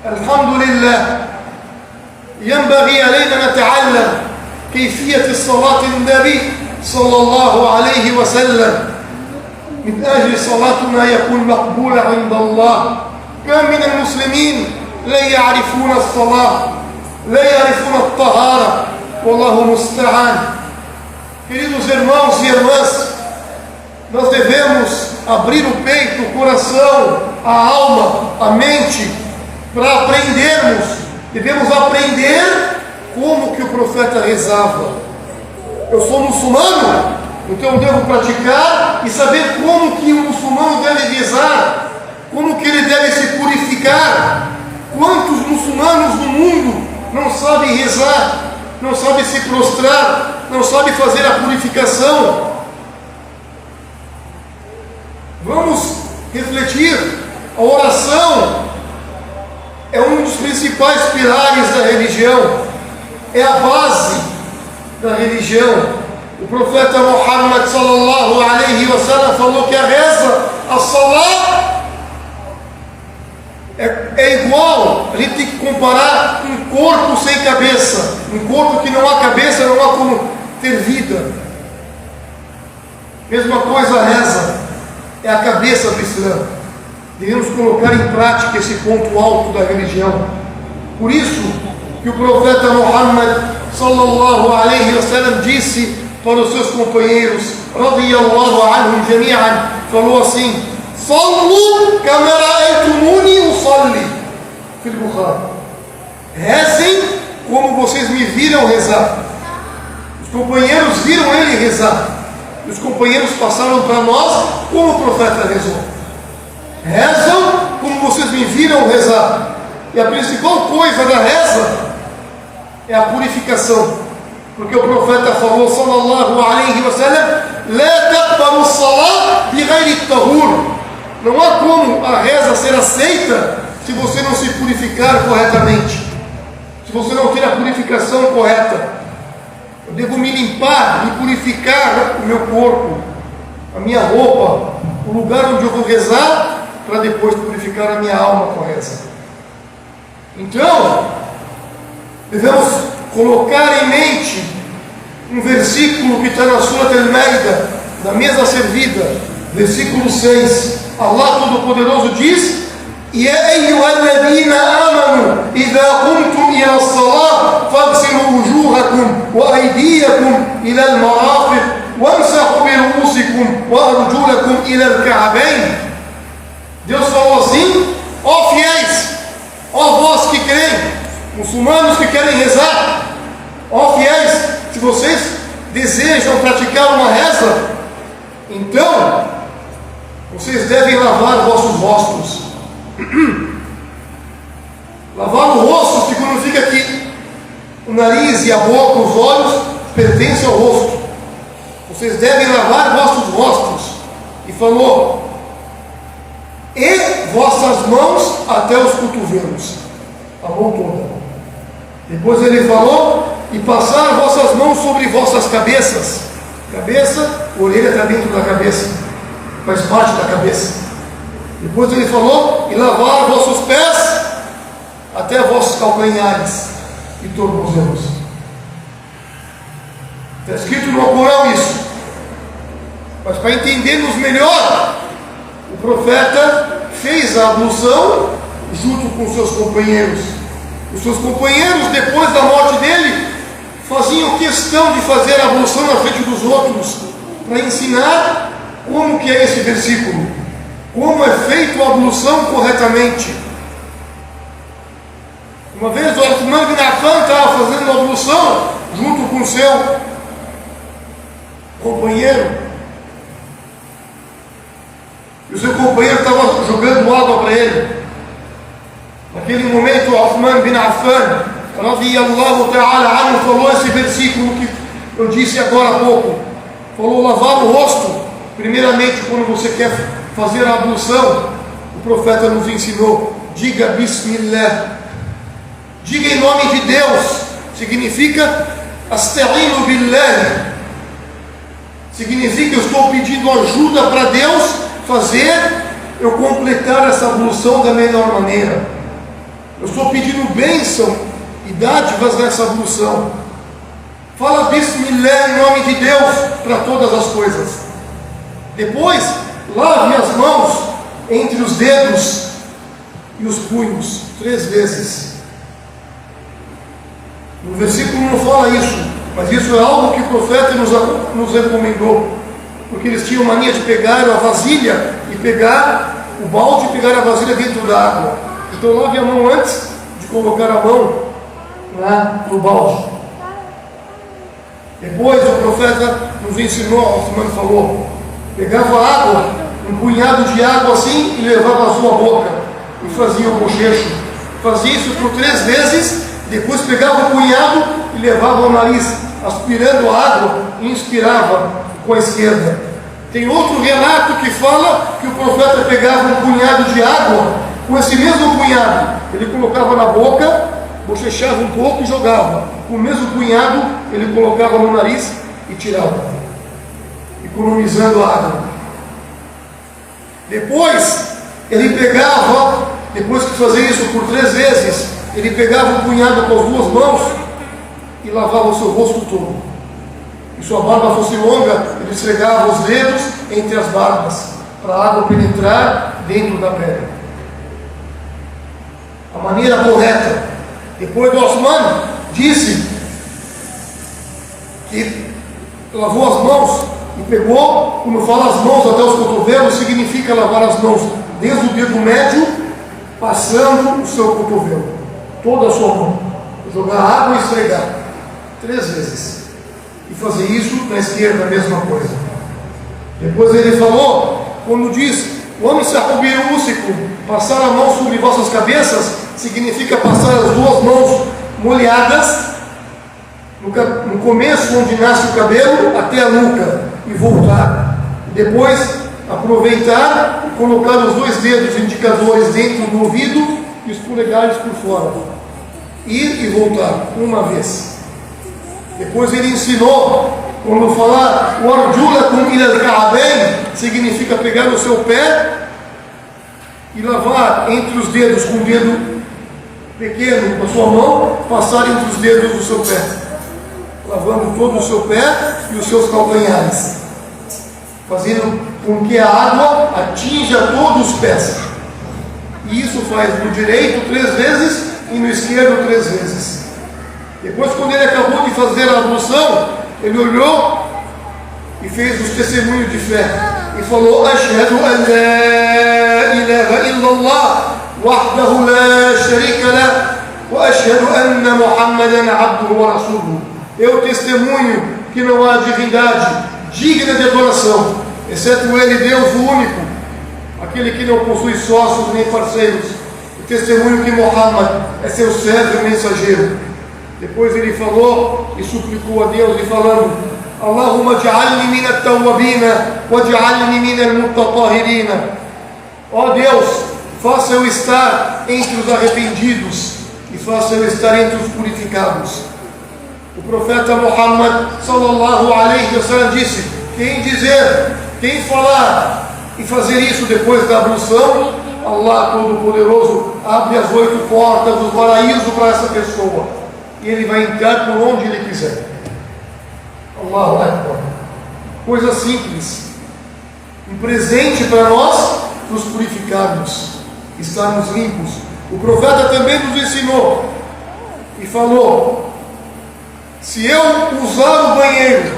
الحمد لله. ينبغي علينا أن نتعلم كيفية صلاة النبي صلى الله عليه وسلم من أجل صلاتنا يكون مقبولة عند الله. كم من المسلمين لا يعرفون الصلاة، لا يعرفون الطهارة، والله المستعان. Queridos irmãos e irmãs, nós devemos abrir o peito, o coração, a alma, a mente, para aprendermos. Devemos aprender como que o profeta rezava. Eu sou muçulmano, então eu devo praticar e saber como que o muçulmano deve rezar, como que ele deve se purificar. Quantos muçulmanos no mundo não sabem rezar, não sabem se prostrar, não sabem fazer a purificação? Vamos refletir. A oração é um dos principais pilares da religião, é a base da religião. O profeta Muhammad sallallahu alaihi wasallam falou que a reza, a salat, é igual. A gente tem que comparar um corpo sem cabeça. Um corpo que não há cabeça, não há como ter vida. Mesma coisa a reza, é a cabeça do Islã. Devemos colocar em prática esse ponto alto da religião. Por isso que o profeta Muhammad sallallahu alaihi wasallam disse para os seus companheiros, radiyallahu anhum jami'an, falou assim: Sallu kama ra'aytumuni usalli. Fil Bukhari. Rezem como vocês me viram rezar. Os companheiros viram ele rezar. E os companheiros passaram para nós como o profeta rezou. Rezam como vocês me viram rezar. E a principal coisa da reza é a purificação. Porque o profeta falou, sallallahu alaihi wasallam, la taqbalu salat bi ghairi tahur. Não há como a reza ser aceita se você não se purificar corretamente, se você não ter a purificação correta. Eu devo me limpar, me purificar o meu corpo, a minha roupa, o lugar onde eu vou rezar, para depois purificar a minha alma com a reza. Então, devemos colocar em mente um versículo que está na Surat Al-Maida, na mesa servida, versículo 6. Allah Todo-Poderoso diz: Ya ayyuhalladhina amanu idha qumtum ila as-salah faghsilu wujuhakum wa aydiyakum ila al-marafiq wamsahu bi ru'usikum wa arjulakum ila al-ka'bayn. Deus falou assim: ó fiéis, ó vós que creem, muçulmanos que querem rezar, ó fiéis, se vocês desejam praticar uma reza, então vocês devem lavar vossos rostos. Lavar o rosto significa que o nariz e a boca, os olhos, pertencem ao rosto. Vocês devem lavar vossos rostos. E falou: e vossas mãos até os cotovelos, a mão toda. Depois ele falou: e passar vossas mãos sobre vossas cabeças. Cabeça, orelha está dentro da cabeça, faz parte da cabeça. Depois ele falou: e lavar vossos pés até vossos calcanhares e tornozelos. Está escrito no Alcorão isso. Mas para entendermos melhor, o profeta fez a ablução junto com seus companheiros. Os seus companheiros, depois da morte dele, faziam questão de fazer a ablução na frente dos outros, para ensinar como que é esse versículo, como é feita a ablução corretamente. Uma vez o Uthman bin Affan estava fazendo a ablução junto com o seu companheiro, e o seu companheiro estava jogando água para ele. Naquele momento o Uthman bin Affan radiyallahu ta'ala anhu falou esse versículo que eu disse agora há pouco. Falou: lavar o rosto primeiramente quando você quer fazer a ablução. O profeta nos ensinou: diga Bismillah, diga em nome de Deus. Significa Asta'inu billah, significa eu estou pedindo ajuda para Deus fazer eu completar essa ablução da melhor maneira. Eu estou pedindo bênção e dádivas nessa ablução. Fala Bismillah em nome de Deus para todas as coisas. Depois, lave as mãos entre os dedos e os punhos 3 vezes. No versículo não fala isso, mas isso é algo que o profeta nos recomendou, porque eles tinham mania de pegar a vasilha e pegar o balde e pegar a vasilha dentro da água. Então lave a mão antes de colocar a mão no balde. Depois o profeta nos ensinou, o Osman falou, pegava água, um punhado de água assim e levava à sua boca e fazia o bochecho. Fazia isso por 3 vezes, depois pegava o punhado e levava ao nariz, aspirando a água e inspirava com a esquerda. Tem outro relato que fala que o profeta pegava um punhado de água, com esse mesmo punhado, ele colocava na boca, bochechava um pouco e jogava. Com o mesmo punhado, ele colocava no nariz e tirava, economizando a água. Depois, ele pegava, depois que fazia isso por 3 vezes, ele pegava o punhado com as 2 mãos e lavava o seu rosto todo. E sua barba fosse longa, ele esfregava os dedos entre as barbas, para a água penetrar dentro da pele. A maneira correta. Depois do Osman disse que lavou as mãos e pegou, quando fala as mãos até os cotovelos, significa lavar as mãos desde o dedo médio, passando o seu cotovelo, toda a sua mão, jogar água e esfregar 3 vezes, e fazer isso na esquerda, a mesma coisa. Depois ele falou, quando diz, o homem se arrubiru-úsico, passar a mão sobre vossas cabeças, significa passar as 2 mãos molhadas no começo onde nasce o cabelo até a nuca e voltar. Depois aproveitar e colocar os 2 dedos indicadores dentro do ouvido e os polegares por fora. Ir e voltar uma vez. Depois ele ensinou, quando falar o arjulakum ila al-ka'bayn, significa pegar o seu pé e lavar entre os dedos com o dedo pequeno da sua mão, passar entre os dedos do seu pé, lavando todo o seu pé e os seus calcanhares, fazendo com que a água atinja todos os pés. E isso faz no direito 3 vezes e no esquerdo 3 vezes. Depois, quando ele acabou de fazer a ablução, ele olhou e fez os testemunhos de fé e falou: Ashhadu an la ilaha illallah wahdahu la sharika lah wa ashhadu anna Muhammadan abduhu wa rasuluhu. Eu testemunho que não há divindade digna de adoração, exceto ele, Deus o único, aquele que não possui sócios nem parceiros. O testemunho que Muhammad é seu servo e mensageiro. Depois ele falou e suplicou a Deus, e falando: Allahumma ja'alni min at-tawwabina wa ja'alni min al-mutatahhirina. Ó Deus, faça eu estar entre os arrependidos e faça eu estar entre os purificados. O profeta Muhammad sallallahu alaihi wasallam disse: quem falar e fazer isso depois da ablução, Allah Todo-Poderoso abre as 8 portas do paraíso para essa pessoa e ele vai entrar por onde ele quiser. Allahu Akbar. Coisa simples, um presente para nós nos purificarmos, estarmos limpos. O profeta também nos ensinou e falou: se eu usar o banheiro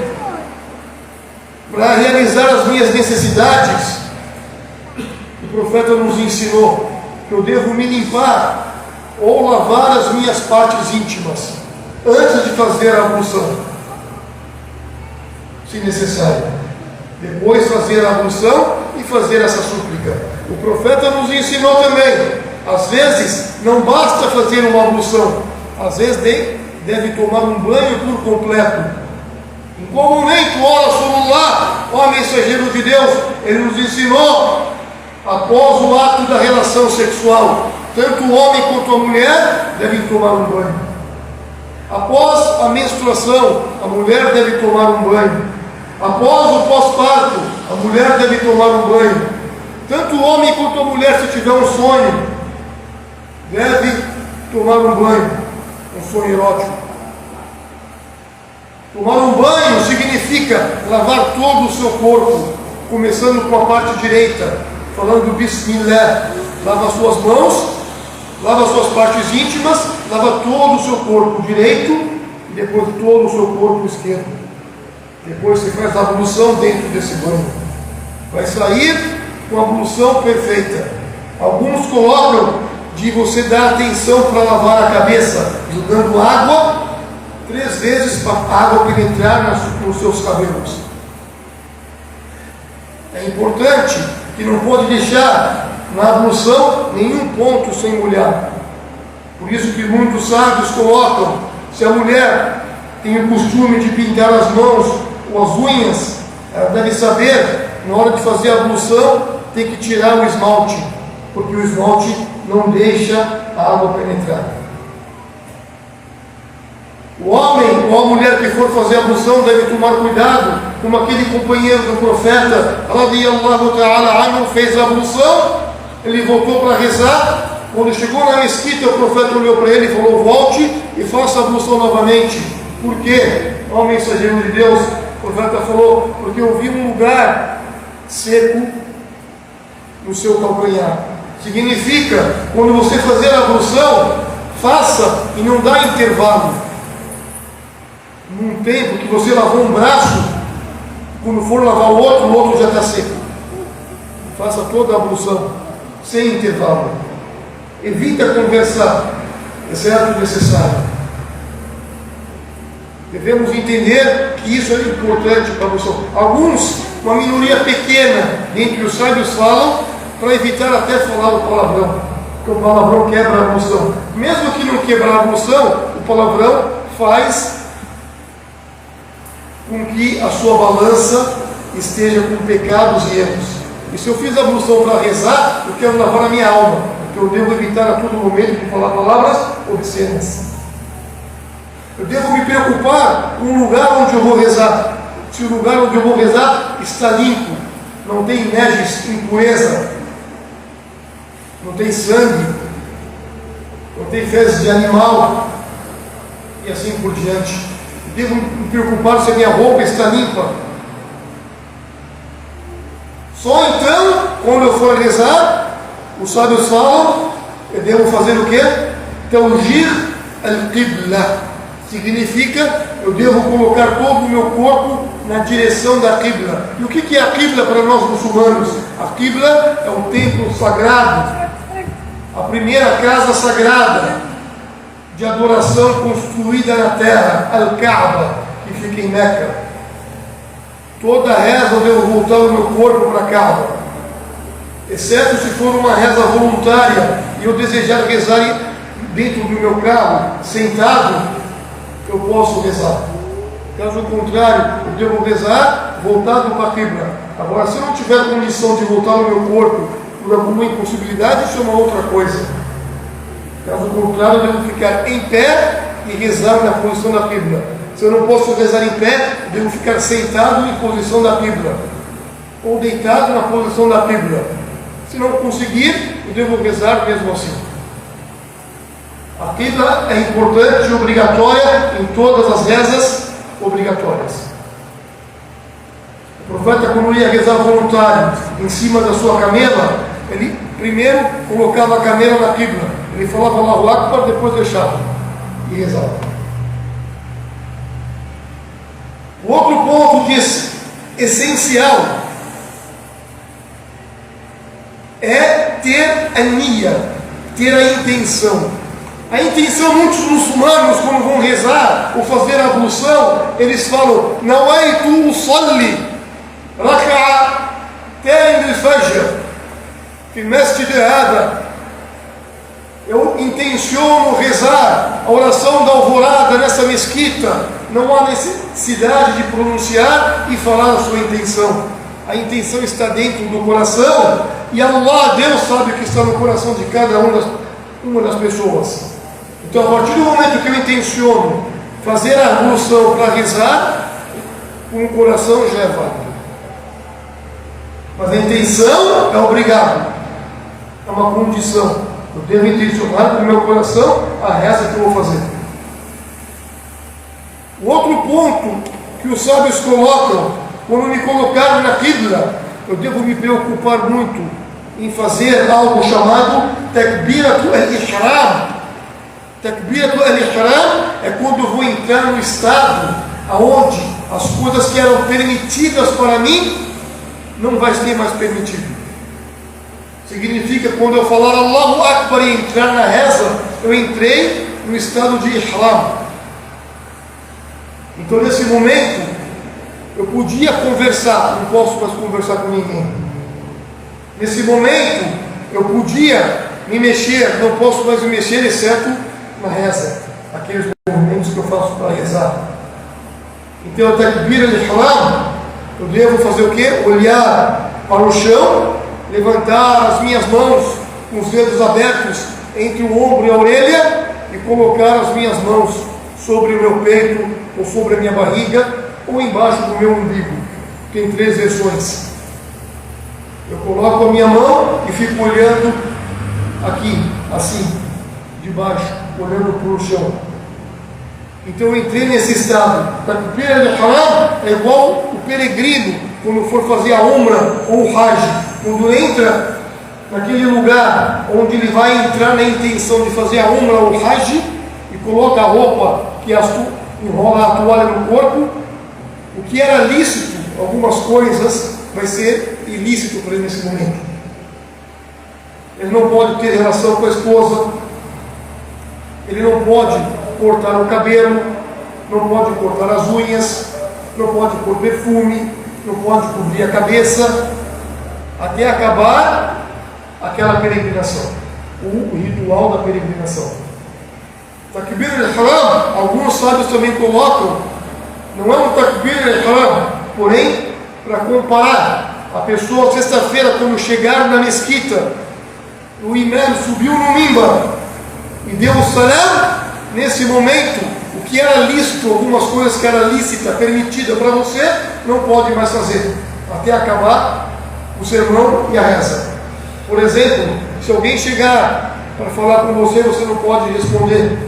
para realizar as minhas necessidades, o profeta nos ensinou que eu devo me limpar ou lavar as minhas partes íntimas antes de fazer a ablução, se necessário. Depois fazer a ablução e fazer essa súplica. O profeta nos ensinou também, às vezes não basta fazer uma ablução, às vezes deve tomar um banho por completo. Em qual momento, ó Rasulullah, ó mensageiro de Deus, ele nos ensinou, após o ato da relação sexual, tanto o homem quanto a mulher devem tomar um banho. Após a menstruação, a mulher deve tomar um banho. Após o pós-parto, a mulher deve tomar um banho. Tanto o homem quanto a mulher, se tiver um sonho, deve tomar um banho, um sonho erótico. Tomar um banho significa lavar todo o seu corpo, começando com a parte direita, falando Bismillah. Lava as suas mãos, lava as suas partes íntimas, lava todo o seu corpo direito e depois todo o seu corpo esquerdo. Depois você faz a ablução dentro desse banho. Vai sair com a ablução perfeita. Alguns colocam de você dar atenção para lavar a cabeça, jogando água 3 vezes para a água penetrar nos seus cabelos. É importante que não pode deixar na ablução nenhum ponto sem molhar. Por isso que muitos sábios colocam, se a mulher tem o costume de pintar as mãos ou as unhas, ela deve saber, na hora de fazer a ablução, tem que tirar o esmalte, porque o esmalte não deixa a água penetrar. O homem ou a mulher que for fazer a ablução deve tomar cuidado, como aquele companheiro do profeta, radiyallahu ta'ala anhu, fez a ablução, ele voltou para rezar. Quando chegou na mesquita, o profeta olhou para ele e falou: volte e faça a ablução novamente. Por quê? Ó mensageiro de Deus, o profeta falou: porque eu vi um lugar seco no seu calcanhar. Significa, quando você fazer a ablução, faça e não dá intervalo. Num tempo que você lavou um braço, quando for lavar o outro já está seco. Faça toda a ablução, sem intervalo. Evita conversar, exceto o necessário. Devemos entender que isso é importante para você. Alguns, uma minoria pequena dentre os sábios, falam para evitar até falar o palavrão, porque o palavrão quebra a ablução. Mesmo que não quebrar a ablução, o palavrão faz com que a sua balança esteja com pecados e erros. E se eu fiz a ablução para rezar, eu quero lavar a minha alma, porque eu devo evitar a todo momento de falar palavras obscenas. Eu devo me preocupar com o lugar onde eu vou rezar. Se o lugar onde eu vou rezar está limpo, não tem nejes, impureza, não tem sangue, não tem fezes de animal, e assim por diante. Devo me preocupar se a minha roupa está limpa. Só então, quando eu for rezar, os sábios falam, eu devo fazer o quê? Tawjih al-Qibla. Significa, eu devo colocar todo o meu corpo na direção da Qibla. E o que é a Qibla para nós muçulmanos? A Qibla é o templo sagrado, a primeira casa sagrada de adoração construída na terra, Al-Kaaba, que fica em Meca. Toda reza eu devo voltar o meu corpo para a Kaaba, exceto se for uma reza voluntária e eu desejar rezar dentro do meu carro, sentado, eu posso rezar. Caso contrário, eu devo rezar voltado para a Qibla. Agora, se eu não tiver condição de voltar o meu corpo por alguma impossibilidade, isso é uma outra coisa. Caso contrário, eu devo ficar em pé e rezar na posição da Qibla. Se eu não posso rezar em pé, eu devo ficar sentado em posição da Qibla, ou deitado na posição da Qibla. Se não conseguir, eu devo rezar mesmo assim. A Qibla é importante e obrigatória em todas as rezas obrigatórias. O profeta, quando ia rezar voluntário em cima da sua camela, ele primeiro colocava a camela na Qibla. Ele falava Allahu Akbar, depois deixava e rezava. O outro ponto que é essencial é ter a niyya, ter a intenção. A intenção, muitos muçulmanos, quando vão rezar ou fazer a ablução, eles falam: Nawaitu usalli rak'atayn al-fajr fi masjid hada. Eu intenciono rezar a oração da alvorada nessa mesquita. Não há necessidade de pronunciar e falar a sua intenção. A intenção está dentro do coração e Allah, Deus, sabe o que está no coração de cada uma das pessoas. Então, a partir do momento que eu intenciono fazer a ablução para rezar, com o coração já é válido. Mas a intenção é obrigado, é uma condição. Eu devo intencionar no meu coração a reza que eu vou fazer. O outro ponto que os sábios colocam, quando me colocaram na Qibla, eu devo me preocupar muito em fazer algo chamado Takbiratu al-Ihram. Takbiratu al-Ihram é quando eu vou entrar no estado aonde as coisas que eram permitidas para mim não vai ser mais permitido. Significa quando eu falar Allahu Akbar e entrar na reza, eu entrei no estado de Ihram. Então nesse momento eu podia conversar, não posso mais conversar com ninguém. Nesse momento eu podia me mexer, não posso mais me mexer, exceto na reza, aqueles movimentos que eu faço para rezar. Então o Takbir al-Ihram, eu devo fazer o quê? Olhar para o chão, levantar as minhas mãos com os dedos abertos entre o ombro e a orelha e colocar as minhas mãos sobre o meu peito ou sobre a minha barriga ou embaixo do meu umbigo. Tem 3 versões. Eu coloco a minha mão e fico olhando aqui, assim, de baixo, olhando para o chão. Então eu entrei nesse estado. Takbir al-Ihram é igual o peregrino quando for fazer a Umrah ou o Hajj. Quando entra naquele lugar onde ele vai entrar na intenção de fazer a Umrah ou o Hajj e coloca a roupa que enrola a toalha no corpo, o que era lícito, algumas coisas, vai ser ilícito para ele nesse momento. Ele não pode ter relação com a esposa, ele não pode cortar o cabelo, não pode cortar as unhas, não pode pôr perfume, não pode cobrir a cabeça, até acabar aquela peregrinação, o ritual da peregrinação. Takbir al-Ihram, alguns sábios também colocam, não é um Takbir al-Ihram, porém, para comparar, a pessoa sexta-feira, quando chegar na mesquita, o imã subiu no mimbar e deu o salam. Nesse momento, o que era lícito, algumas coisas que era lícita, permitida para você, não pode mais fazer, até acabar o sermão e a reza. Por exemplo, se alguém chegar para falar com você, você não pode responder,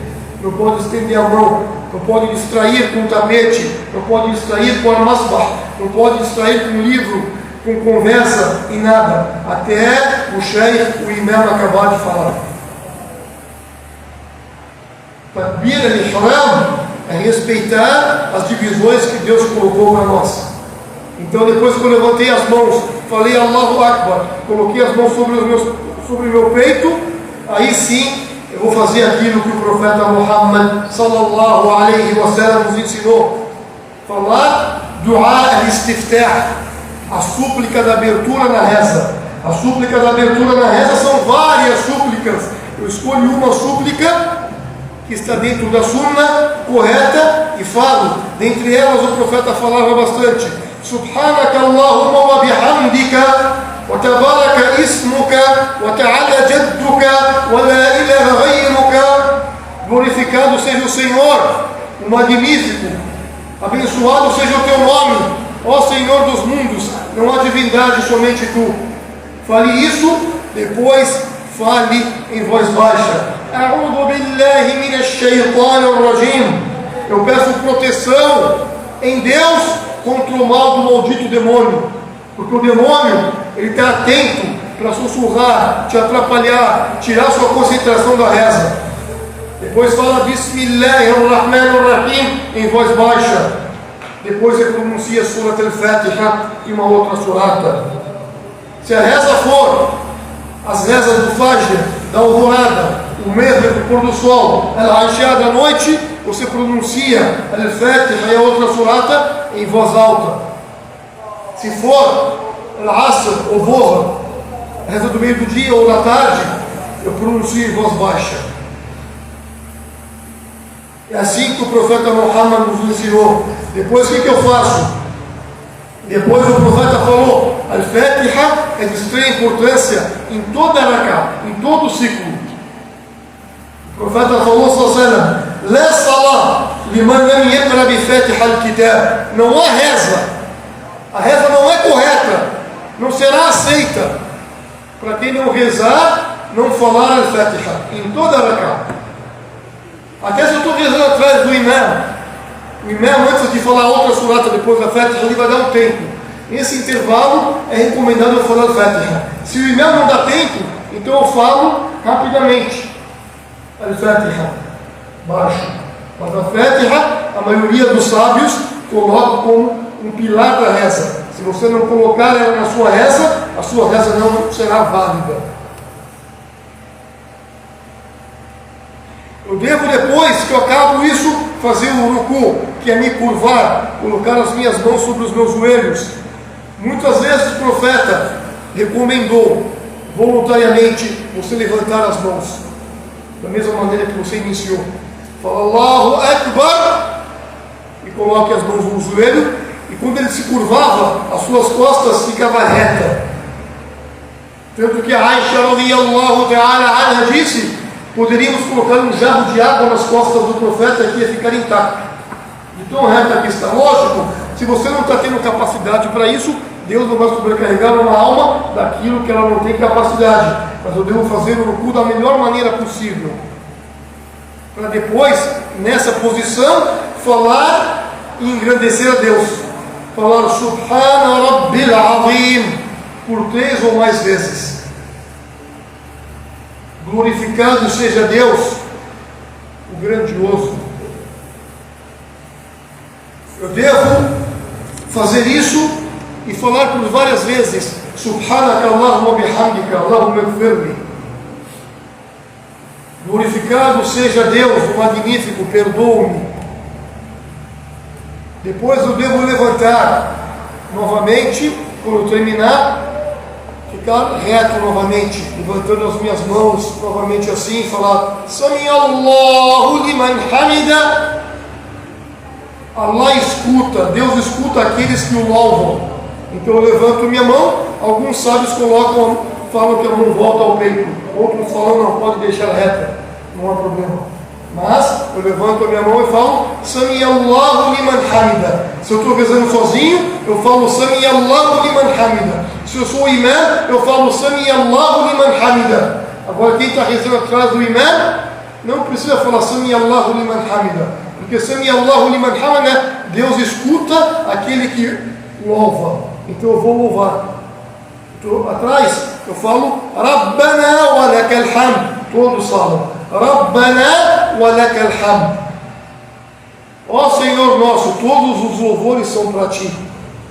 não pode estender a mão, não pode distrair com o tapete, não pode distrair com a masbah, não pode distrair com o livro, com conversa e nada, até o sheikh, o imam acabar de falar. Takbir al-Ihram é respeitar as divisões que Deus colocou para nós. Então depois que eu levantei as mãos, falei Allahu Akbar, coloquei as mãos sobre o meu peito, aí sim eu vou fazer aquilo que o profeta Muhammad sallallahu alaihi wa sallam nos ensinou. Falar Dua al-Istiftah, a súplica da abertura na reza. A súplica da abertura na reza são várias súplicas. Eu escolho uma súplica que está dentro da sunna correta e falo. Dentre elas o profeta falava bastante: Subhanaka Allahumma wa bihamdika wa tabaraka ismuka wa ta'ala jadduka wa la ilaha ghayruka. Glorificado seja o Senhor, o magnífico, abençoado seja o teu nome, ó Senhor dos mundos, não há divindade, somente tu. Fale isso, depois fale em voz baixa. A'udhu billahi minash shaitanir rajim. Eu peço proteção em Deus contra o mal do maldito demônio, porque o demônio, ele está atento para sussurrar, te atrapalhar, tirar sua concentração da reza. Depois fala Bismillahirrahmanirrahim em voz baixa. Depois você pronuncia Surat al-Fatiha e uma outra surata. Se a reza for as rezas do Fajr, da alvorada, o Maghrib do pôr do sol, al-Isha da noite, você pronuncia al-Fatiha e a outra surata em voz alta. Se for al-Asr ou Dhuhr, a reza do meio do dia ou da tarde, eu pronuncio em voz baixa. É assim que o profeta Muhammad nos ensinou. Depois o que eu faço? Depois o profeta falou: Al-Fatiha é de extrema importância em toda a rak'ah, em todo o ciclo. O profeta falou: Sallallahu La salah liman lam yaqra bi Fatiha al-Kitab. Não há reza. A reza não é correta, não será aceita para quem não rezar, não falar al-Fatiha em toda a rak'ah. Até se eu estou rezando atrás do imam, o imam antes de falar outra surata depois da Fatiha, ele vai dar um tempo. Nesse intervalo é recomendado eu falar al-Fatiha. Se o imam não dá tempo, então eu falo rapidamente al-Fatiha, baixo. Mas a Fatiha, a maioria dos sábios coloca como um pilar da reza. Se você não colocar ela na sua reza, a sua reza não será válida. Eu devo, depois que eu acabo isso, fazer o ruku, que é me curvar, colocar as minhas mãos sobre os meus joelhos. Muitas vezes o profeta recomendou voluntariamente você levantar as mãos, da mesma maneira que você iniciou. Fala Allahu Akbar e coloque as mãos no joelho, e quando ele se curvava, as suas costas ficavam retas. Tanto que a Aisha radiyallahu ta'ala anha disse: poderíamos colocar um jarro de água nas costas do profeta que ia ficar intacto. De tão reta que está. Lógico, se você não está tendo capacidade para isso, Deus não vai sobrecarregar uma alma daquilo que ela não tem capacidade. Mas eu devo fazer o ruku da melhor maneira possível, para depois, nessa posição, falar e engrandecer a Deus. Falar Subhana Rabbil Azim por 3 ou mais vezes. Glorificado seja Deus, o grandioso. Eu devo fazer isso e falar por várias vezes: Subhanaka Allahumma bihamdika, Allahumma ighfirli. Glorificado seja Deus, o magnífico, perdoa-me. Depois eu devo levantar novamente, quando eu terminar, ficar reto novamente, levantando as minhas mãos novamente assim, falar Sami Allahu liman hamida. Allah escuta, Deus escuta aqueles que o louvam. Então eu levanto minha mão. Alguns sábios falam que a mão volta ao peito, outros falam não, pode deixar reta, não há problema. Mas eu levanto a minha mão e falo Sami Allahu liman hamida. Se eu estou rezando sozinho, eu falo Sami Allahu liman hamida. Se eu sou o imam, eu falo Sami Allahu liman hamida. Agora quem está rezando atrás do imam não precisa falar Sami Allahu liman hamida, porque Sami Allahu liman hamida, Deus escuta aquele que louva. Então eu vou louvar. Atrás eu falo Rabbana wa lakal hamd. Todos falam Rabbana wa lakal hamd. Ó Senhor nosso, todos os louvores são para ti.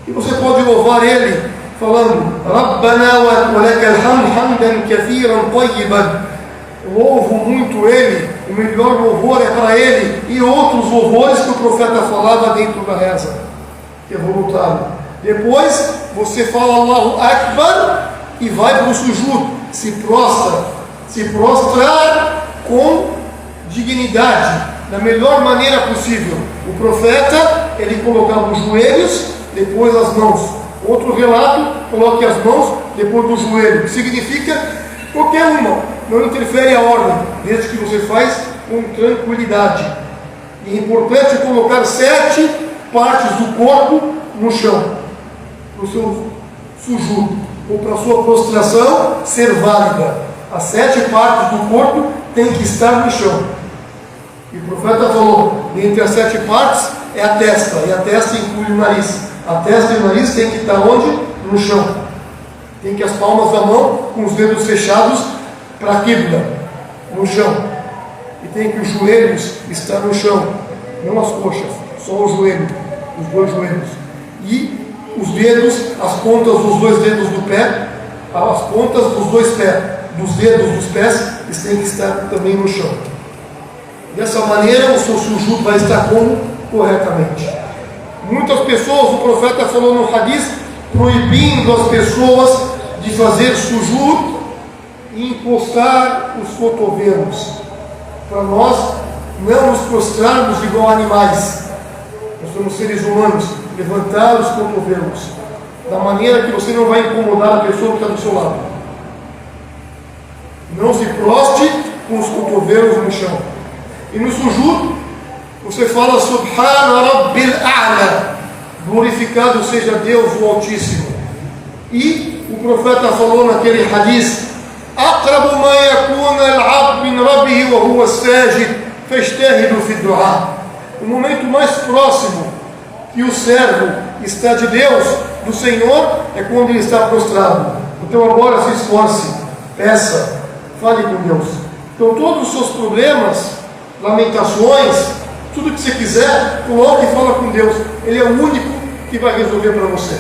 E você pode louvar Ele falando Rabbana wa lakal hamd hamdan kathiran tayyiban. Louvo muito Ele, o melhor louvor é para Ele. E outros louvores que o profeta falava dentro da reza, que é voluntário. Depois você fala Allahu Akbar e vai para o sujud, se prostrar com dignidade, da melhor maneira possível. O profeta, ele colocava os joelhos, depois as mãos. Outro relato, coloque as mãos depois do joelho, que significa qualquer uma, não interfere a ordem, desde que você faz com tranquilidade. E é importante colocar 7 partes do corpo no chão, para o seu sujud, ou para a sua prostração ser válida. As 7 partes do corpo têm que estar no chão. E o profeta falou, entre as 7 partes é a testa, e a testa inclui o nariz. A testa e o nariz têm que estar onde? No chão. Tem que as palmas da mão com os dedos fechados para a quibla, no chão. E tem que os joelhos estar no chão, não as coxas, só o joelho, os 2 joelhos. E os dedos, as pontas dos 2 dedos do pé, as pontas dos 2 pés, dos dedos dos pés, eles têm que estar também no chão. Dessa maneira o seu sujud vai estar como? Corretamente. Muitas pessoas, o profeta falou no hadith, proibindo as pessoas de fazer sujud e encostar os cotovelos, para nós não nos prostrarmos igual animais. Nós somos seres humanos. Levantar os cotovelos da maneira que você não vai incomodar a pessoa que está do seu lado. Não se proste com os cotovelos no chão. E no sujud você fala Subhana Rabbil A'la, glorificado seja Deus o Altíssimo. E o profeta falou naquele hadith أقرب ما يكون العبد من ربه وهو الساجد فاجتهدوا في الدعاء. O momento mais próximo que o servo está de Deus, do Senhor, é quando ele está prostrado. Então agora se esforce, peça, fale com Deus. Então todos os seus problemas, lamentações, tudo que você quiser, coloque e fala com Deus. Ele é o único que vai resolver para você.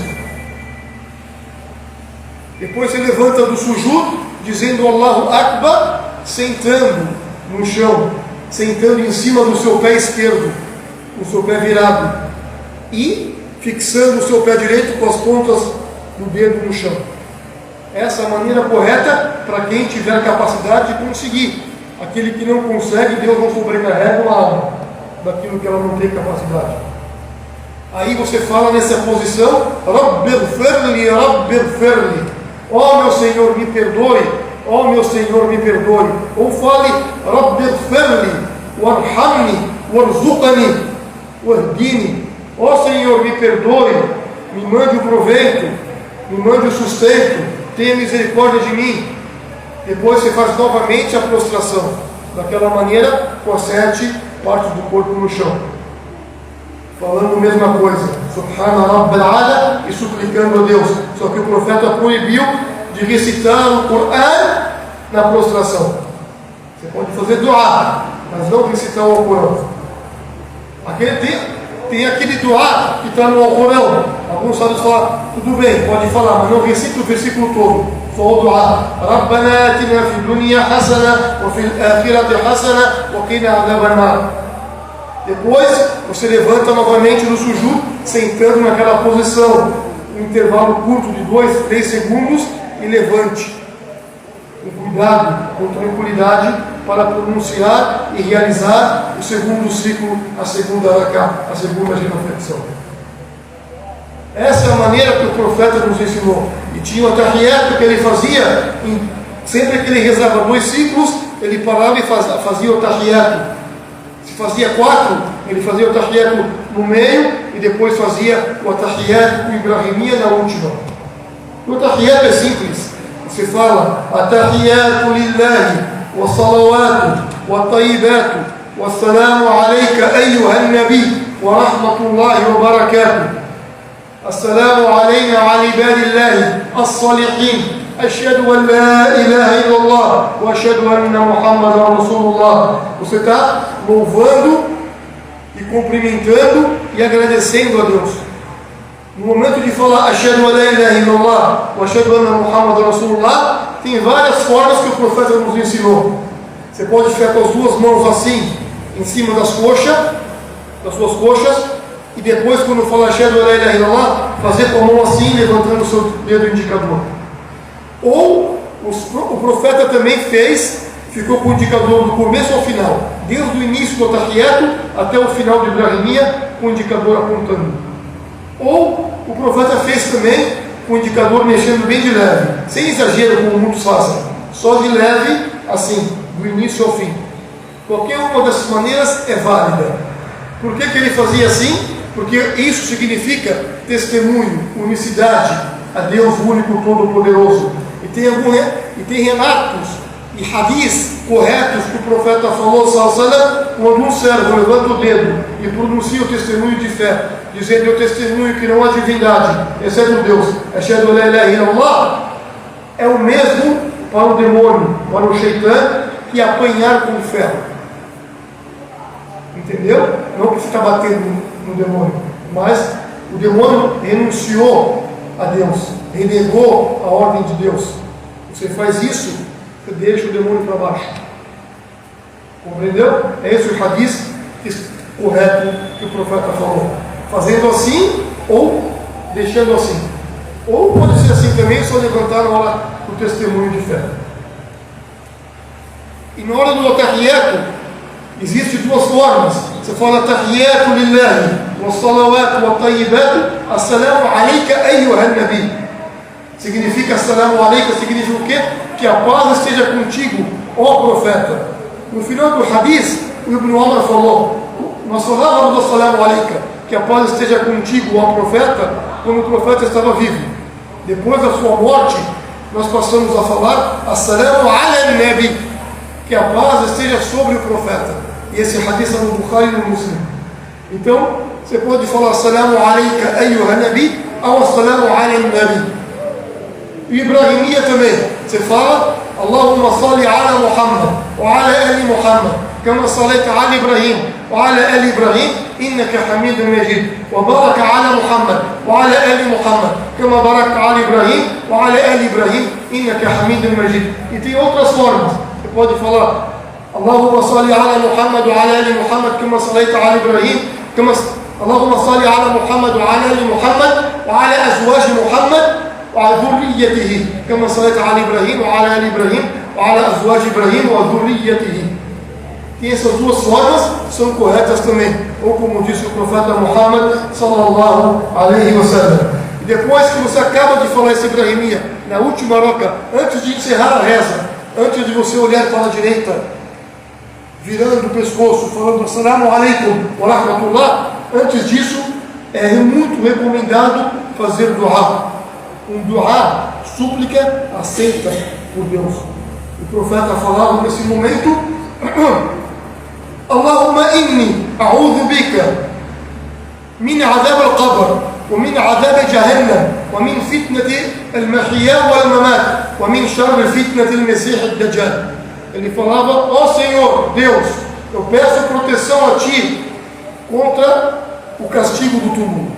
Depois você levanta do sujud, dizendo Allahu Akbar, sentando no chão, sentando em cima do seu pé esquerdo, com o seu pé virado, e fixando o seu pé direito com as pontas do dedo no chão. Essa é a maneira correta para quem tiver capacidade de conseguir. Aquele que não consegue, Deus não sobrecarrega uma alma daquilo que ela não tem capacidade. Aí você fala nessa posição, Rabbighfirli, Rabbighfirli, ó meu Senhor, me perdoe, ó meu Senhor, me perdoe. Ou fale, Rabbighfirli, warhamni, warzuqani, wahdini, ó Senhor, me perdoe, me mande o proveito, me mande o sustento, tenha misericórdia de mim. Depois você faz novamente a prostração, daquela maneira, com as 7 partes do corpo no chão, falando a mesma coisa, Subhana Rabbil Ala, e suplicando a Deus. Só que o profeta proibiu de recitar o Corão na prostração. Você pode fazer dua, mas não recitar o Corão. Tem aquele dua que está no Alcorão. Alguns sábios falam, tudo bem, pode falar, mas não recita o versículo todo. Só o dua. Rabbana atina fi dunya hasana wa fil akhirati hasana wa qina adhaban nar. Depois você levanta novamente no sujud, sentando naquela posição, um intervalo curto de 2, 3 segundos, e levante com cuidado, com tranquilidade, para pronunciar e realizar o segundo ciclo, a segunda raká, a segunda reflexão. Essa é a maneira que o profeta nos ensinou. E tinha o tahiyyat que ele fazia, sempre que ele rezava 2 ciclos, ele parava e fazia o tahiyyat. Se fazia 4, ele fazia o tahiyyat no meio e depois fazia o tahiyyat com Ibrahimia na última. O tahiyyat é simples. Você fala Atahiyyatu lillahi wa salawatu wa tayyibatu wa salamu alayka ayyuhan nabi wa rahmatullahi wa barakatuh. Assalamu alayna wa ala ibadillahi as-salihin. Ashhadu an la ilaha illallah wa ashhadu anna Muhammadan Rasulullah. Você está louvando e cumprimentando e agradecendo a Deus. No momento de falar Ashhadu an la ilaha illallah wa ashhadu anna Muhammadan Rasulullah, tem várias formas que o profeta nos ensinou. Você pode ficar com as 2 mãos assim, em cima das suas coxas, e depois, quando falar Ashhadu an la ilaha illallah, fazer com a mão assim, levantando o seu dedo indicador. Ou o profeta também ficou com o indicador do começo ao final, desde o início do tahiyyat até o final de Ibrahimia, com o indicador apontando. Ou o profeta fez também com o indicador mexendo bem de leve, sem exagero como muitos fazem, só de leve, assim, do início ao fim. Qualquer uma dessas maneiras é válida. Por que ele fazia assim? Porque isso significa testemunho, unicidade a Deus único, todo-poderoso. E tem relatos e hadis corretos que o profeta falou, quando um servo levanta o dedo e pronuncia o testemunho de fé, dizendo: eu testemunho que não há divindade, exceto Deus, Ashhadu an la ilaha illallah, é o mesmo para o demônio, para o Shaitan, que apanhar com ferro. Entendeu? Não que você está batendo no demônio, mas o demônio renunciou a Deus, renegou a ordem de Deus. Você faz isso, você deixa o demônio para baixo. Compreendeu? É esse o hadith correto que o profeta falou. Fazendo assim ou deixando assim. Ou pode ser assim também, só levantar na hora do testemunho de fé. E na hora do tahiyyat, existem 2 formas. Você fala tahiyyatu lillahi wa salawatu wa tayyibatu assalamu alayka ayyuhan nabi. Significa assalamu alayka, significa o quê? Que a paz esteja contigo, ó profeta. No final do hadith, o Ibn Umar falou: nós falávamos do assalamu alayka, que a paz esteja contigo, ó profeta, quando o profeta estava vivo. Depois da sua morte, nós passamos a falar As-salamu ala nabi, que a paz esteja sobre o profeta. E esse hadith é no Bukhari e no Muslim. Então, você pode falar As-salamu alayka ayyuha nabi ou As-salamu ala nabi. E Ibrahimia também, você fala Allahumma salli ala Muhammad wa ala ali Muhammad kama sallaita ala Ibrahim wa ala ali Ibrahim innaka hamidun majid wa baraka ala Muhammad wa ala ali Muhammad kama barakta ala Ibrahim wa ala ali Ibrahim innaka hamidun majid. E tem outras formas, você pode falar Allahumma salli ala Muhammad wa ala ali Muhammad kama sallaita ala Ibrahim kama Allahumma salli ala Muhammad wa ala ali Muhammad wa ala azwaj Muhammad وعلى ذريته كما صليت على إبراهيم وعلى آل إبراهيم وعلى أزواج إبراهيم وذريته. E essas duas formas são corretas também, ou como disse o profeta Muhammad sallallahu alaihi wasallam. E depois que você acaba de falar esse Ibrahimia, na última roca, antes de encerrar a reza, antes de você olhar para a direita, virando o pescoço, falando Assalamu alaikum wa rahmatullah, antes disso, é muito recomendado fazer dua. Um dua, súplica aceita por Deus. O profeta falava nesse momento Allahumma inni a'udhu bika min adhab al-qabr wa min adhab jahannam wa min fitnati al-mahya wal-mamat wa min sharri fitnati al-masih ad-dajjal. Ele falava, ó Senhor Deus, eu peço proteção a Ti contra o castigo do túmulo.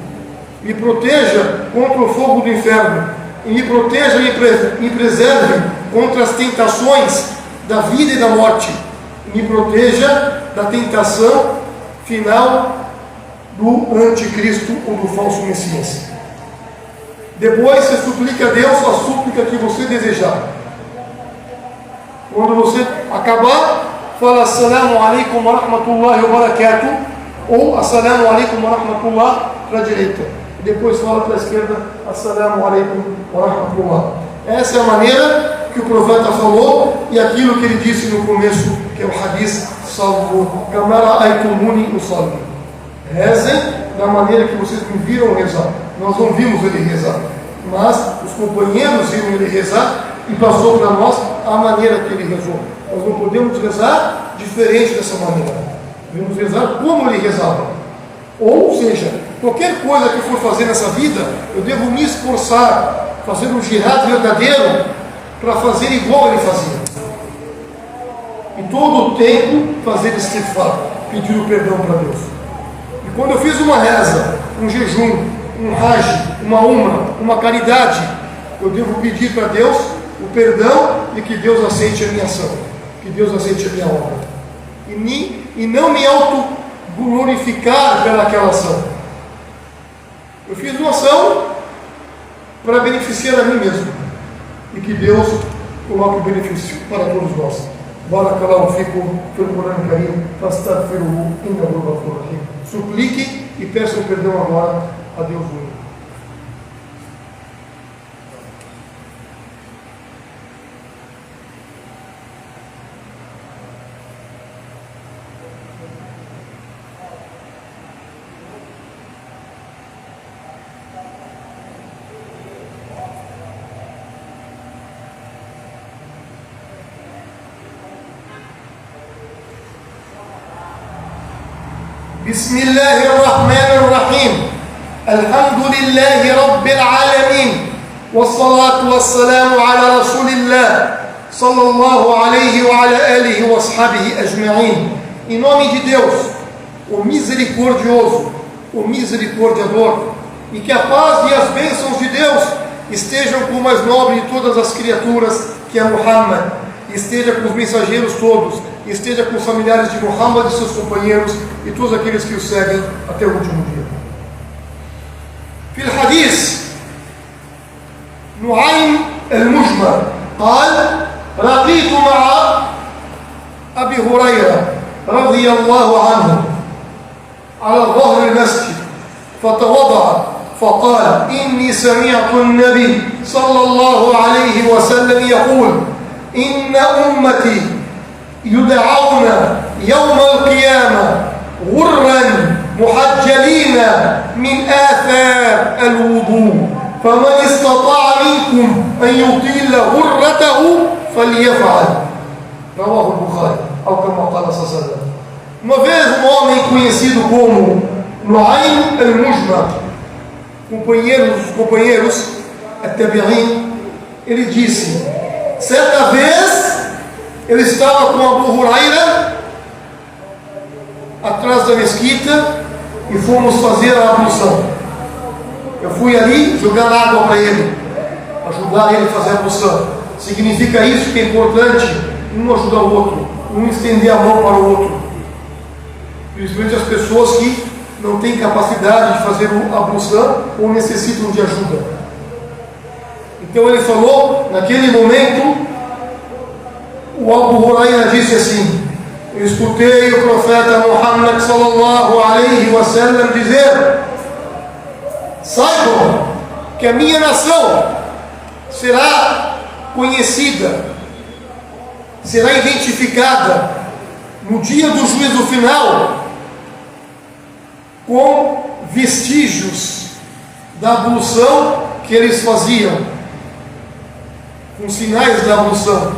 Me proteja contra o fogo do inferno. E me proteja e me preserve contra as tentações da vida e da morte. E me proteja da tentação final do anticristo ou do falso Messias. Depois você suplica a Deus a súplica que você desejar. Quando você acabar, fala Assalamu alaikum wa rahmatullahi wa barakatuh, ou Assalamu alaikum wa rahmatullah para a direita. E depois fala para a esquerda Assalamu alaikum wa rahmatullah. Essa é a maneira que o profeta falou e aquilo que ele disse no começo, que é o hadith salvo Kamara aitumuni usalli. Rezem da maneira que vocês me viram rezar. Nós não vimos ele rezar, mas os companheiros viram ele rezar e passou para nós a maneira que ele rezou. Nós não podemos rezar diferente dessa maneira. Devemos rezar como ele rezava. Ou seja, qualquer coisa que for fazer nessa vida, eu devo me esforçar, fazer um jihad verdadeiro para fazer igual ele fazia. E todo o tempo fazer istighfar, pedir o perdão para Deus. E quando eu fiz uma reza, um jejum, um hajj, uma umra, uma caridade, eu devo pedir para Deus o perdão e que Deus aceite a minha ação, que Deus aceite a minha obra. E não me auto-glorificar pelaquela ação. Eu fiz uma ação para beneficiar a mim mesmo. E que Deus coloque o benefício para todos nós. Barakallahu fikum fil Quran Karim, fastaghfiruhu innahu ghafurur rahim. Suplique e peça o perdão agora a Deus único. بسم الله الرحمن الرحيم الحمد لله رب العالمين والصلاة والسلام على رسول الله صلى الله عليه وعلى آله وأصحابه أجمعين. Em nome de Deus, o misericordioso, o misericordiador, e que a paz e as bênçãos de Deus estejam com o mais nobre de todas as criaturas, que é Muhammad, esteja com os mensageiros todos, esteja com os familiares de Muhammad e seus companheiros e todos aqueles que o seguem até o último dia. في الحديث نعيم المجمر قال لقيت مع أبي هريرة رضي الله عنه على ظهر المسجد فتوضأ فقال إني سمعت النبي صلى الله عليه وسلم يقول إن أمتي يدعون يوم القيامة غرا محجلين من آثار الوضوء فمن استطاع منكم أن يطيل غرته فليفعل. رواه البخاري أو كما قال صلى الله عليه وسلم. Uma vez um homem conhecido como Nuaym al-Mujmar, companheiros at-Tabi'in, ele disse: certa vez ele estava com Abu Huraira atrás da mesquita e fomos fazer a ablução. Eu fui ali jogar água para ele, ajudar ele a fazer a ablução. Significa isso que é importante um ajudar o outro, um estender a mão para o outro, principalmente as pessoas que não têm capacidade de fazer a ablução ou necessitam de ajuda. Então ele falou, naquele momento, o Abu Huraira disse assim: eu escutei o profeta Muhammad sallallahu alaihi wasallam dizer: saibam que a minha nação será conhecida, será identificada no dia do juízo final com vestígios da ablução que eles faziam, com sinais da ablução.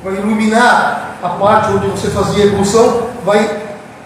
Vai iluminar a parte onde você fazia a ablução, vai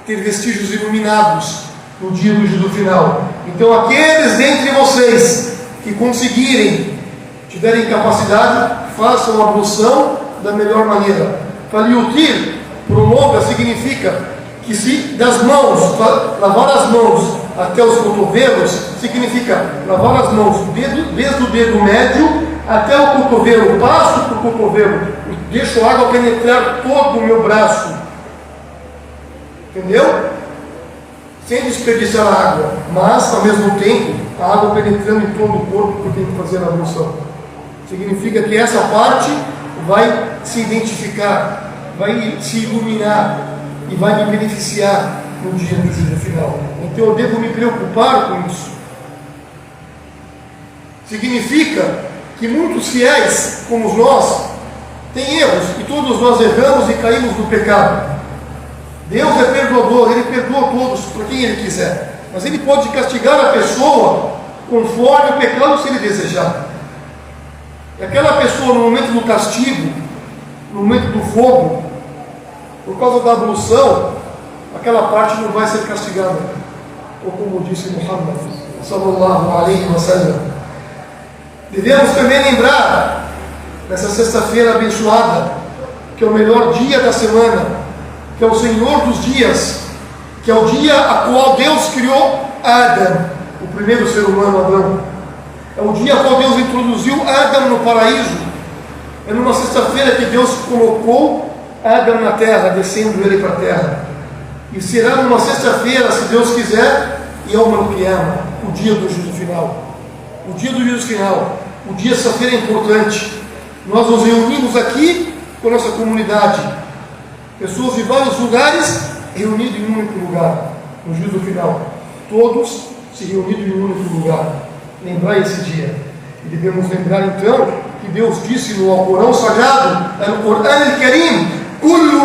ter vestígios iluminados no dia do juízo final. Então aqueles dentre vocês que conseguirem, tiverem capacidade, façam a ablução da melhor maneira. Faliutir, prolonga, significa que se das mãos, lavar as mãos até os cotovelos, significa lavar as mãos desde o dedo médio até o cotovelo, passo para o cotovelo, deixo a água penetrar todo o meu braço, entendeu? Sem desperdiçar a água, mas ao mesmo tempo a água penetrando em todo o corpo, porque tem que fazer a ablução. Significa que essa parte vai se identificar, vai se iluminar e vai me beneficiar no dia do juízo final. Então eu devo me preocupar com isso. Significa que muitos fiéis, como nós, têm erros, e todos nós erramos e caímos no pecado. Deus é perdoador, Ele perdoa todos para quem Ele quiser, mas Ele pode castigar a pessoa conforme o pecado, se Ele desejar. E aquela pessoa, no momento do castigo, no momento do fogo, por causa da ablução, aquela parte não vai ser castigada, ou como disse Muhammad sallallahu alaihi wasallam. Devemos também lembrar, nessa sexta-feira abençoada, que é o melhor dia da semana, que é o Senhor dos dias, que é o dia a qual Deus criou Adão, o primeiro ser humano, Adão. É o dia a qual Deus introduziu Adão no paraíso. É numa sexta-feira que Deus colocou Adão na terra, descendo ele para a terra. E será numa sexta-feira, se Deus quiser, Yom al-Qiyamah, o dia do juízo final. O dia do juízo final, o dia sexta-feira é importante. Nós nos reunimos aqui com a nossa comunidade, pessoas de vários lugares reunidos em um único lugar, no juízo final. Todos se reunidos em um único lugar. Lembrar esse dia. E devemos lembrar então que Deus disse no Alcorão Sagrado, Al-Qur'an Al-Karim: كل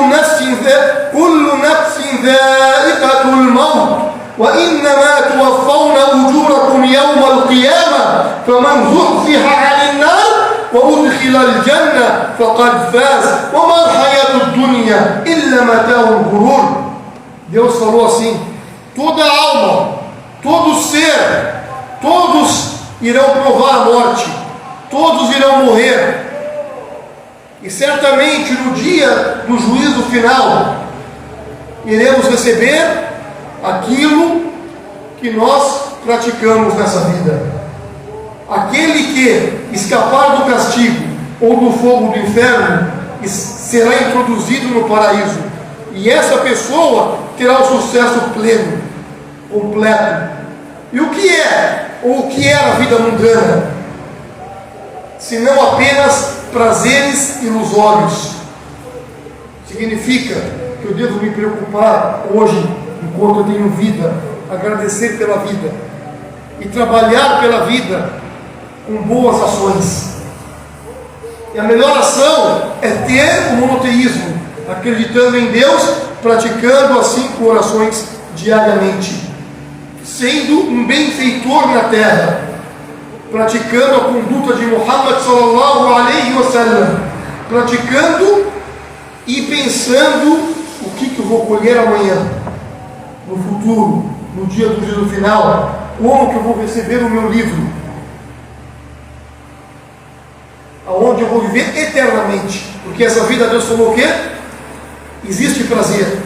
نفس ذائقة الموت وإنما توفون أجوركم يوم القيامة فمن زحزح عن النار وأدخل الجنة فقد فاز وما الحياة الدنيا إلا متاع الغرور. Deus falou assim: toda alma, todo ser, todos irão provar a morte, todos irão morrer. E certamente no dia do juízo final iremos receber aquilo que nós praticamos nessa vida. Aquele que escapar do castigo ou do fogo do inferno será introduzido no paraíso, e essa pessoa terá o sucesso pleno, completo. E o que é, ou o que era a vida mundana, se não apenas prazeres ilusórios? Significa que eu devo me preocupar hoje, enquanto eu tenho vida, agradecer pela vida e trabalhar pela vida com boas ações. E a melhor ação é ter o monoteísmo, acreditando em Deus, praticando as 5 orações diariamente, sendo um benfeitor na terra. praticando a conduta de Muhammad sallallahu alaihi wasallam, praticando e pensando o que eu vou colher amanhã, no futuro, no dia do juízo final, como que eu vou receber o meu livro, aonde eu vou viver eternamente, porque essa vida Deus falou o quê? Existe prazer,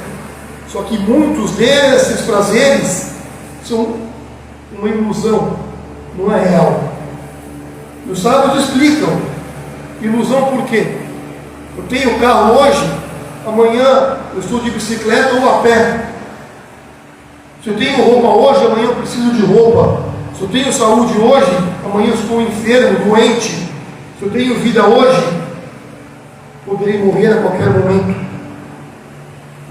só que muitos desses prazeres são uma ilusão, não é real. E os sábios explicam, ilusão por quê? Eu tenho carro hoje, amanhã eu estou de bicicleta ou a pé. Se eu tenho roupa hoje, amanhã eu preciso de roupa. Se eu tenho saúde hoje, amanhã eu estou enfermo, doente. Se eu tenho vida hoje, poderei morrer a qualquer momento.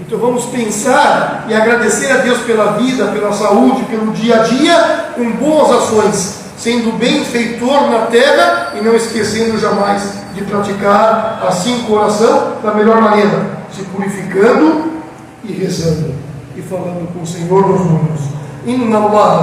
Então vamos pensar e agradecer a Deus pela vida, pela saúde, pelo dia a dia, com boas ações, sendo benfeitor na terra e não esquecendo jamais de praticar assim o coração da melhor maneira, se purificando e rezando e falando com o Senhor dos mundos. Inna Allah